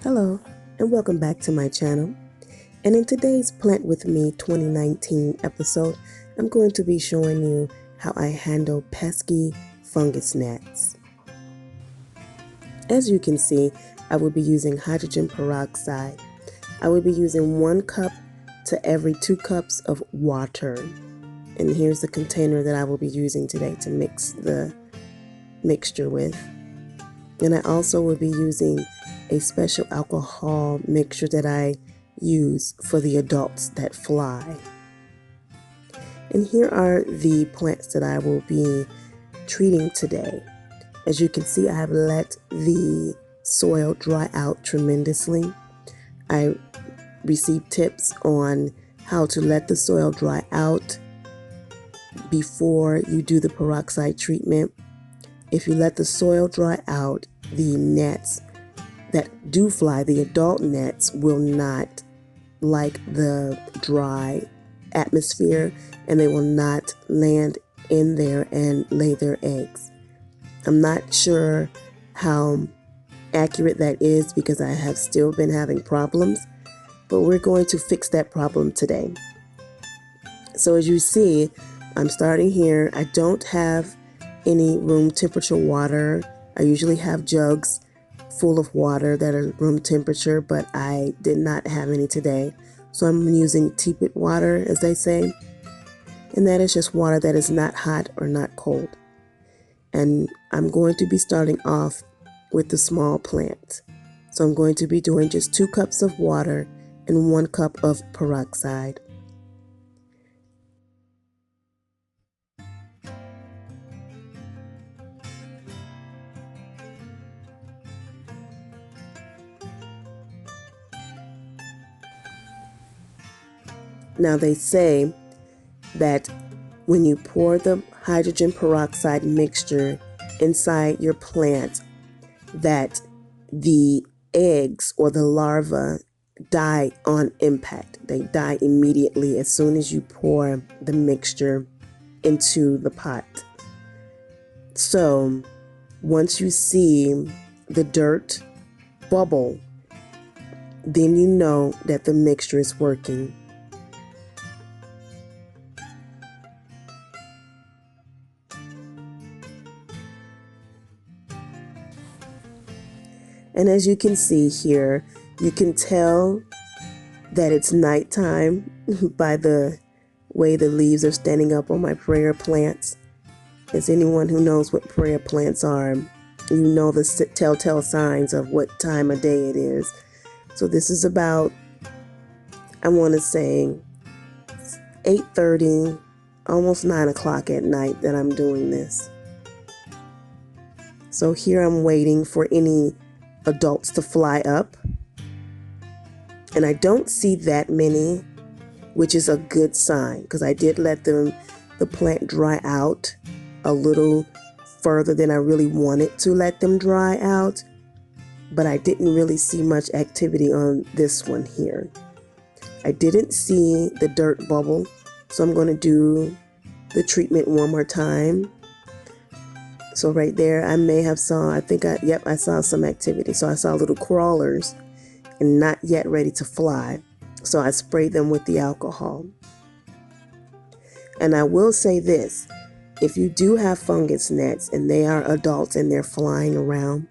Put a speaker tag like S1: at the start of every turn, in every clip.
S1: Hello and welcome back to my channel. And in today's Plant With Me 2019 episode, I'm going to be showing you how I handle pesky fungus gnats. As you can see, I will be using hydrogen peroxide. I will be using 1 cup to every 2 cups of water. And here's the container that I will be using today to mix the mixture with. And I also will be using a special alcohol mixture that I use for the adults that fly. And here are the plants that I will be treating today. As you can see, I have let the soil dry out tremendously. I received tips on how to let the soil dry out before you do the peroxide treatment. If you let the soil dry out, the gnats that do fly, the adult gnats, will not like the dry atmosphere and they will not land in there and lay their eggs. I'm not sure how accurate that is because I have still been having problems, but we're going to fix that problem today. So as you see, I'm starting here. I don't have any room temperature water. I usually have jugs full of water that are room temperature, but I did not have any today. So I'm using teapot water, as they say. And that is just water that is not hot or not cold. And I'm going to be starting off with the small plant. So I'm going to be doing just 2 cups of water and 1 cup of peroxide. Now they say that when you pour the hydrogen peroxide mixture inside your plant, that the eggs or the larvae die on impact. They die immediately as soon as you pour the mixture into the pot. So once you see the dirt bubble, then you know that the mixture is working. And as you can see here, you can tell that it's nighttime by the way the leaves are standing up on my prayer plants. As anyone who knows what prayer plants are, you know the telltale signs of what time of day it is. So this is about, I want to say, 8:30, almost 9 o'clock at night that I'm doing this. So here I'm waiting for any adults to fly up. And I don't see that many, which is a good sign because I did let the plant dry out a little further than I really wanted to let them dry out. But I didn't really see much activity on this one here. I didn't see the dirt bubble, so I'm going to do the treatment one more time. So right there, I may have I saw some activity. So I saw little crawlers and not yet ready to fly. So I sprayed them with the alcohol. And I will say this, if you do have fungus gnats and they are adults and they're flying around,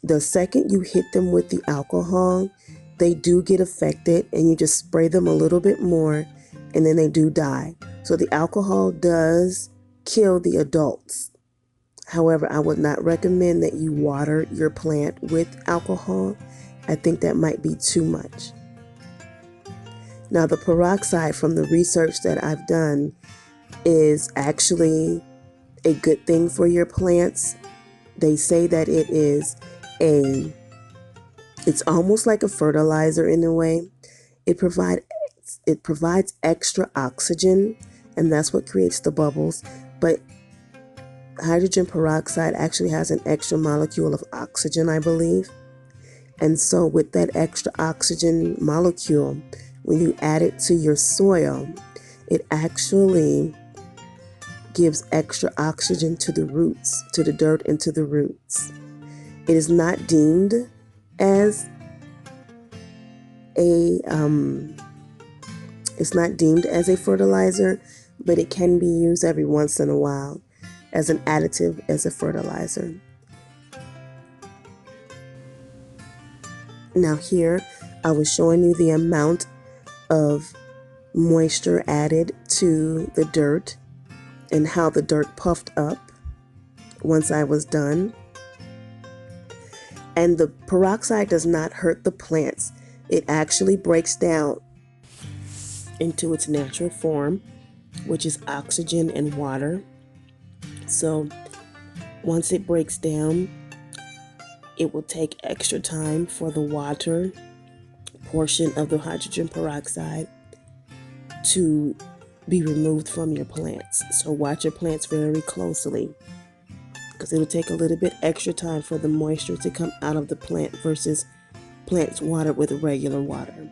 S1: the second you hit them with the alcohol, they do get affected and you just spray them a little bit more and then they do die. So the alcohol does kill the adults. However, I would not recommend that you water your plant with alcohol. I think that might be too much. Now, the peroxide, from the research that I've done, is actually a good thing for your plants. They say that it's almost like a fertilizer in a way. It provides extra oxygen, and that's what creates the bubbles. But hydrogen peroxide actually has an extra molecule of oxygen, I believe. And so with that extra oxygen molecule, when you add it to your soil, it actually gives extra oxygen to the roots, to the dirt and to the roots. It is not deemed as it's not deemed as a fertilizer, but it can be used every once in a while as an additive, as a fertilizer. Now here, I was showing you the amount of moisture added to the dirt and how the dirt puffed up once I was done. And the peroxide does not hurt the plants. It actually breaks down into its natural form, which is oxygen and water. So once it breaks down, it will take extra time for the water portion of the hydrogen peroxide to be removed from your plants. So watch your plants very closely, because it'll take a little bit extra time for the moisture to come out of the plant versus plants watered with regular water.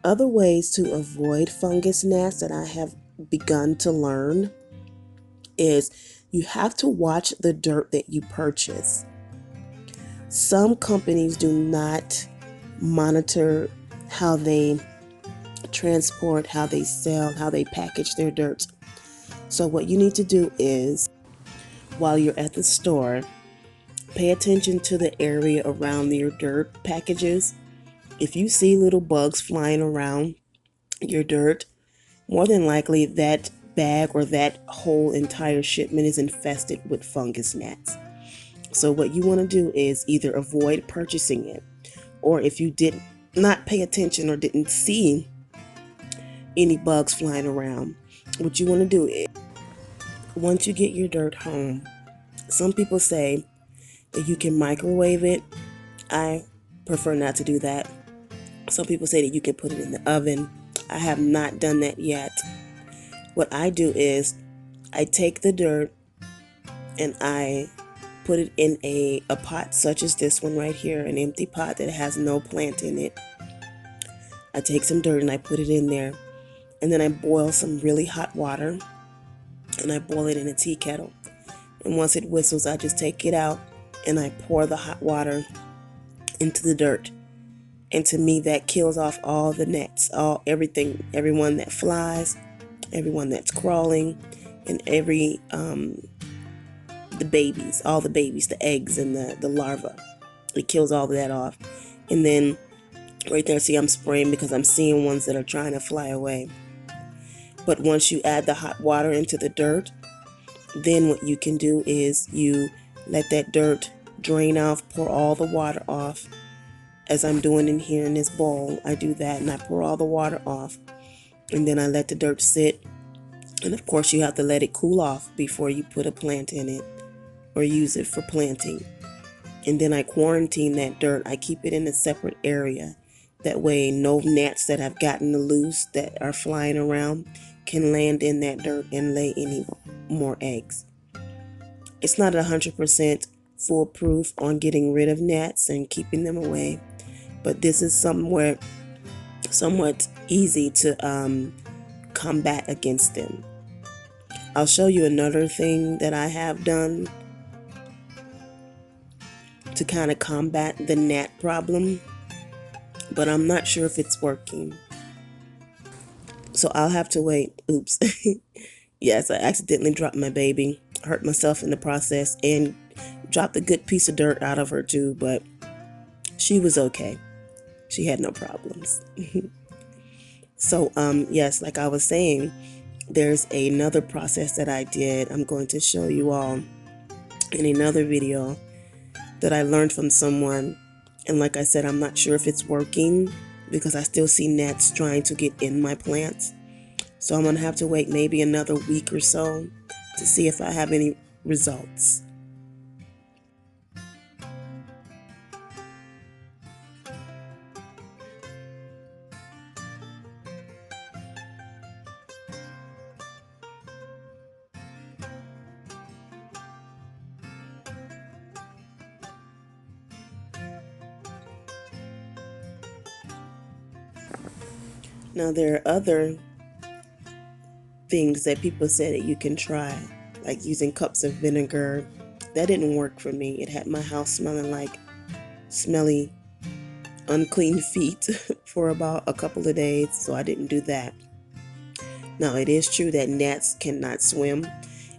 S1: Other ways to avoid fungus gnats that I have begun to learn is you have to watch the dirt that you purchase. Some companies do not monitor how they transport, how they sell, how they package their dirt. So what you need to do is, while you're at the store, pay attention to the area around your dirt packages. If you see little bugs flying around your dirt, more than likely that bag or that whole entire shipment is infested with fungus gnats. So what you want to do is either avoid purchasing it, or if you did not pay attention or didn't see any bugs flying around, what you want to do is, once you get your dirt home, some people say that you can microwave it. I prefer not to do that. Some people say that you can put it in the oven. I have not done that yet. What I do is I take the dirt and I put it in a pot such as this one right here, an empty pot that has no plant in it. I take some dirt and I put it in there, and then I boil some really hot water, and I boil it in a tea kettle. And once it whistles, I just take it out and I pour the hot water into the dirt. And to me, that kills off all the gnats, everyone that flies, everyone that's crawling, and the babies, all the babies, the eggs and the larvae. It kills all of that off. And then right there, see, I'm spraying because I'm seeing ones that are trying to fly away. But once you add the hot water into the dirt, then what you can do is you let that dirt drain off, pour all the water off. As I'm doing in here in this bowl, I do that and I pour all the water off. And then I let the dirt sit. And of course, you have to let it cool off before you put a plant in it or use it for planting. And then I quarantine that dirt. I keep it in a separate area. That way, no gnats that have gotten loose that are flying around can land in that dirt and lay any more eggs. It's not 100% foolproof on getting rid of gnats and keeping them away, but this is somewhat easy to combat against them. I'll show you another thing that I have done to kind of combat the gnat problem, but I'm not sure if it's working. So I'll have to wait. Oops. Yes, I accidentally dropped my baby, hurt myself in the process, and dropped a good piece of dirt out of her too, but she was okay. She had no problems. So, yes, like I was saying, there's another process that I did. I'm going to show you all in another video that I learned from someone. And like I said, I'm not sure if it's working because I still see gnats trying to get in my plants. So I'm going to have to wait maybe another week or so to see if I have any results. Now there are other things that people say that you can try, like using cups of vinegar. That didn't work for me. It had my house smelling like smelly, unclean feet for about a couple of days, so I didn't do that. Now it is true that gnats cannot swim,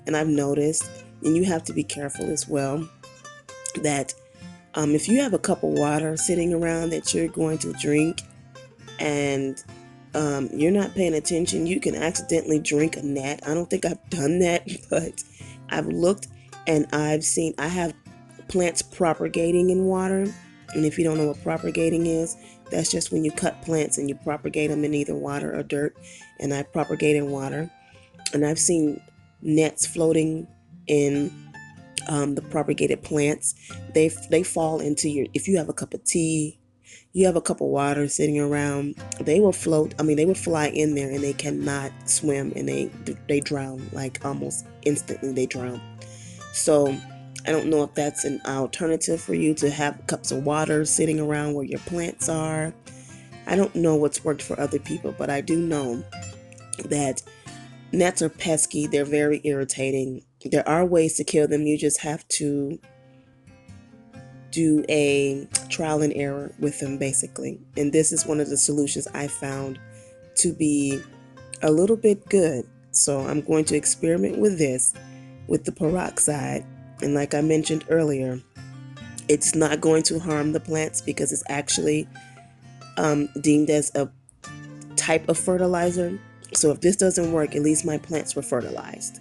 S1: and I've noticed, and you have to be careful as well, that if you have a cup of water sitting around that you're going to drink and you're not paying attention, you can accidentally drink a gnat. I don't think I've done that, but I've looked and I've seen, I have plants propagating in water. And if you don't know what propagating is, that's just when you cut plants and you propagate them in either water or dirt. And I propagate in water. And I've seen gnats floating in the propagated plants. They fall into your, if you have a cup of tea, you have a cup of water sitting around, they will float, I mean, they will fly in there and they cannot swim, and they drown, like almost instantly they drown. So I don't know if that's an alternative for you to have cups of water sitting around where your plants are. I don't know what's worked for other people, but I do know that gnats are pesky. They're very irritating. There are ways to kill them. You just have to do a trial and error with them, basically. And this is one of the solutions I found to be a little bit good. So I'm going to experiment with this, with the peroxide. And like I mentioned earlier, it's not going to harm the plants because it's actually deemed as a type of fertilizer. So if this doesn't work, at least my plants were fertilized.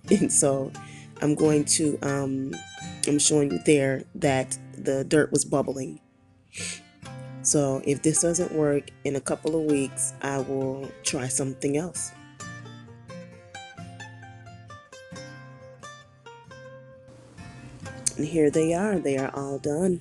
S1: And so I'm going to, I'm showing you there that the dirt was bubbling. So if this doesn't work, in a couple of weeks, I will try something else. And here they are all done.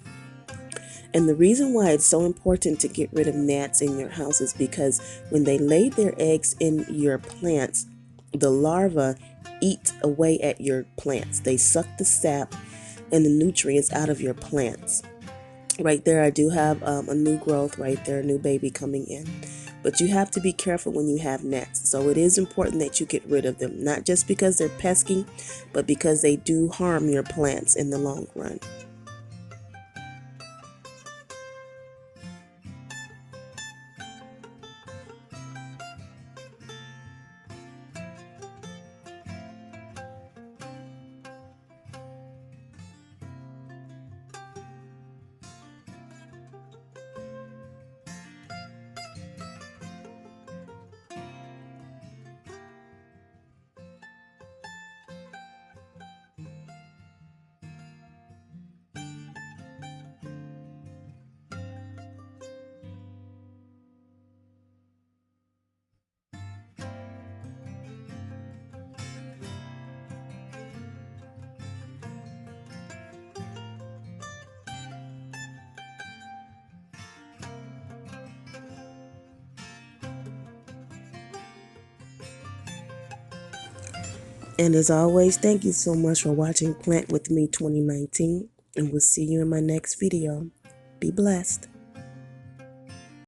S1: And the reason why it's so important to get rid of gnats in your house is because when they lay their eggs in your plants, the larvae eat away at your plants. They suck the sap and the nutrients out of your plants. Right there, I do have a new growth right there, a new baby coming in. But you have to be careful when you have gnats. So it is important that you get rid of them, not just because they're pesky, but because they do harm your plants in the long run. And as always, thank you so much for watching Plant With Me 2019, and we'll see you in my next video. Be blessed.